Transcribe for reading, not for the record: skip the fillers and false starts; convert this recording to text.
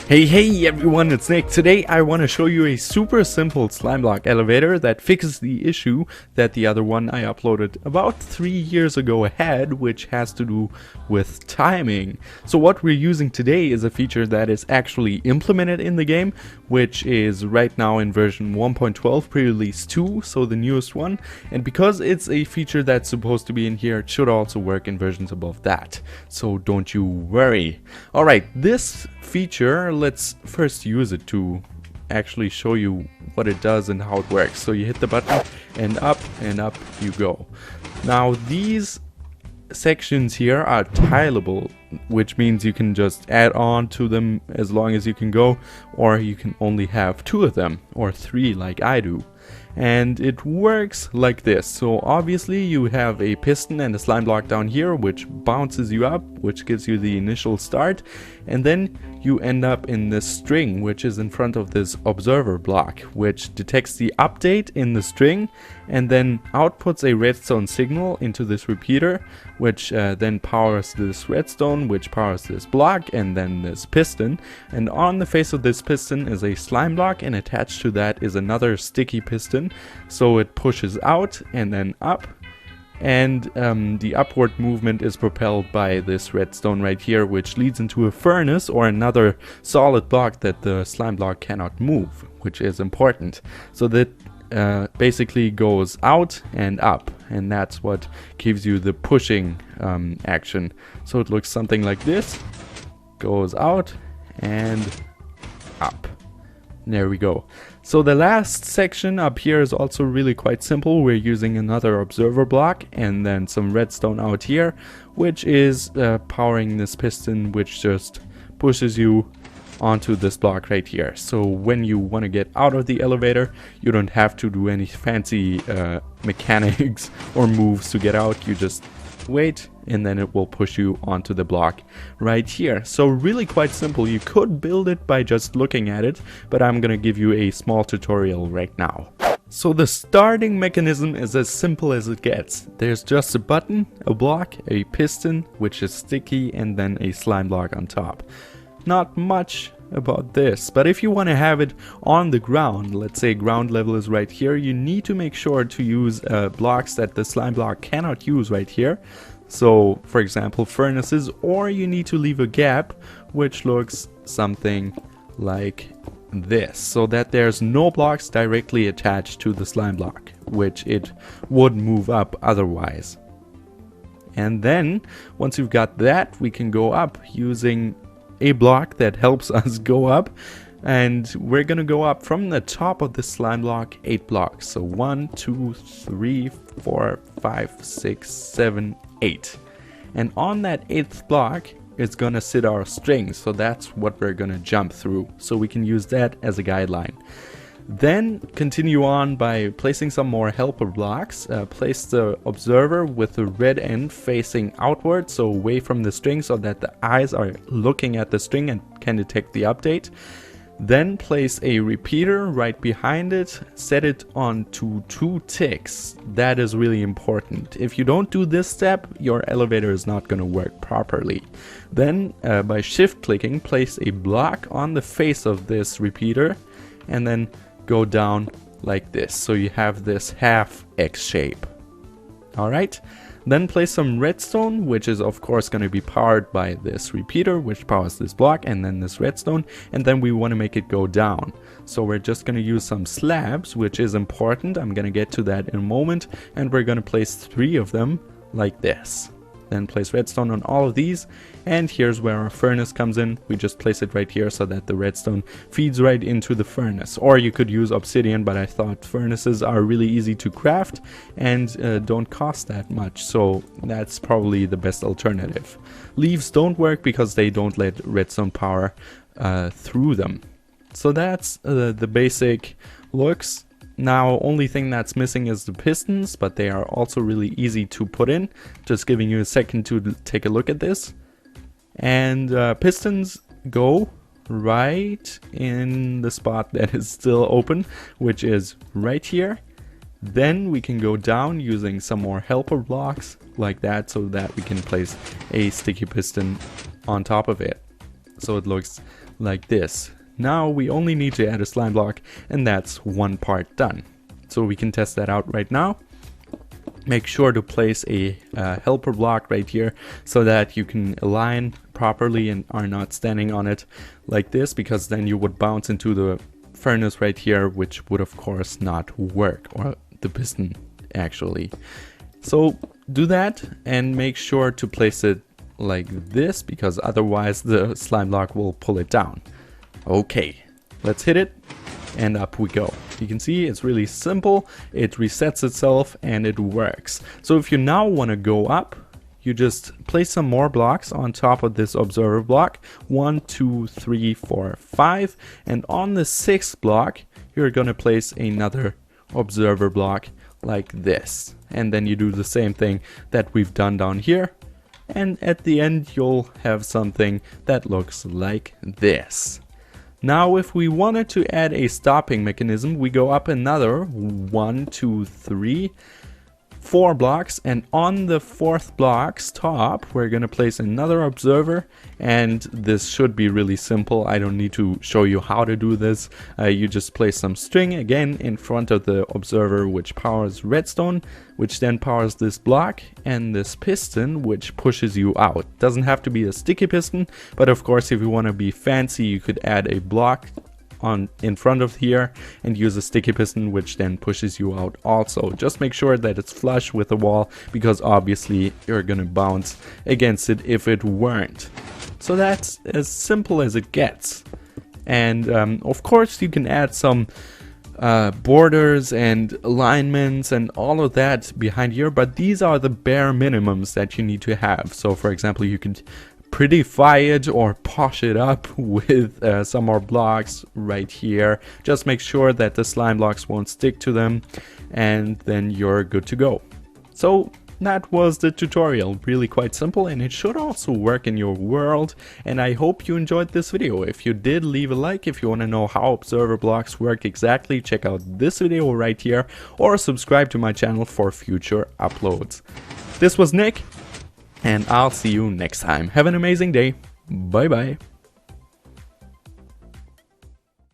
Hey everyone, it's Nick. Today I want to show you a super simple slime block elevator that fixes the issue that the other one I uploaded about 3 years ago had, which has to do with timing. So what we're using today is a feature that is actually implemented in the game, which is right now in version 1.12 pre-release 2, so the newest one. And because it's a feature that's supposed to be in here, it should also work in versions above that. So don't you worry. Alright, this feature, let's first use it to actually show you what it does and how it works. So you hit the button and up you go. Now these sections here are tileable, which means you can just add on to them as long as you can go, or you can only have 2 of them or 3 like I do. And it works like this. So obviously you have a piston and a slime block down here which bounces you up, which gives you the initial start, and then you end up in this string which is in front of this observer block, which detects the update in the string and then outputs a redstone signal into this repeater, which then powers this redstone, which powers this block and then this piston. And on the face of this piston is a slime block, and attached to that is another sticky piston, so it pushes out and then up, and the upward movement is propelled by this redstone right here, which leads into a furnace or another solid block that the slime block cannot move, which is important. So that basically goes out and up, and that's what gives you the pushing action. So it looks something like this, goes out and up. There we go. So the last section up here is also really quite simple. We're using another observer block and then some redstone out here, which is powering this piston, which just pushes you onto this block right here. So when you want to get out of the elevator, you don't have to do any fancy mechanics or moves to get out. You just wait and then it will push you onto the block right here. So really quite simple. You could build it by just looking at it, but I'm gonna give you a small tutorial right now. So the starting mechanism is as simple as it gets. There's just a button, a block, a piston which is sticky, and then a slime block on top. Not much about this, but if you want to have it on the ground, let's say ground level is right here, you need to make sure to use blocks that the slime block cannot use right here. So for example furnaces, or you need to leave a gap which looks something like this, so that there's no blocks directly attached to the slime block, which it would move up otherwise. And then once you've got that, we can go up using a block that helps us go up, and we're gonna go up from the top of the slime block 8 blocks. So 1, 2, 3, 4, 5, 6, 7, 8. And on that 8th block is gonna sit our string, so that's what we're gonna jump through. So we can use that as a guideline. Then continue on by placing some more helper blocks. Place the observer with the red end facing outward, so away from the string, so that the eyes are looking at the string and can detect the update. Then place a repeater right behind it. Set it onto 2 ticks. That is really important. If you don't do this step, your elevator is not going to work properly. Then by shift clicking, place a block on the face of this repeater and then go down like this, so you have this half X shape. Alright, then place some redstone, which is of course going to be powered by this repeater, which powers this block and then this redstone, and then we want to make it go down. So we're just going to use some slabs, which is important. I'm going to get to that in a moment, and we're going to place 3 of them like this. Then place redstone on all of these, and here's where our furnace comes in. We just place it right here so that the redstone feeds right into the furnace. Or you could use obsidian, but I thought furnaces are really easy to craft and don't cost that much, so that's probably the best alternative. Leaves don't work because they don't let redstone power through them. So that's the basic looks. Now, only thing that's missing is the pistons, but they are also really easy to put in. Just giving you a second to take a look at this. And pistons go right in the spot that is still open, which is right here. Then we can go down using some more helper blocks like that, so that we can place a sticky piston on top of it. So it looks like this. Now we only need to add a slime block, and that's one part done. So we can test that out right now. Make sure to place a helper block right here so that you can align properly and are not standing on it like this, because then you would bounce into the furnace right here, which would of course not work, or the piston actually. So do that and make sure to place it like this, because otherwise the slime block will pull it down. Okay, let's hit it and up we go. You can see it's really simple, it resets itself and it works. So if you now want to go up, you just place some more blocks on top of this observer block. 1, 2, 3, 4, 5, and on the 6th block you're gonna place another observer block like this, and then you do the same thing that we've done down here, and at the end you'll have something that looks like this. Now if we wanted to add a stopping mechanism, we go up another 1, 2, 3, 4 blocks, and on the 4th block's top we're gonna place another observer, and this should be really simple. I don't need to show you how to do this. You just place some string again in front of the observer, which powers redstone, which then powers this block and this piston, which pushes you out. Doesn't have to be a sticky piston, but of course if you want to be fancy you could add a block on in front of here and use a sticky piston, which then pushes you out also. Just make sure that it's flush with the wall, because obviously you're gonna bounce against it if it weren't. So that's as simple as it gets. And of course you can add some borders and alignments and all of that behind here, but these are the bare minimums that you need to have. So for example, you can prettify it or posh it up with some more blocks right here. Just make sure that the slime blocks won't stick to them, and then you're good to go. So that was the tutorial. Really quite simple, and it should also work in your world, and I hope you enjoyed this video. If you did, leave a like. If you want to know how observer blocks work exactly, check out this video right here, or subscribe to my channel for future uploads. This was Nick, and I'll see you next time. Have an amazing day. Bye bye.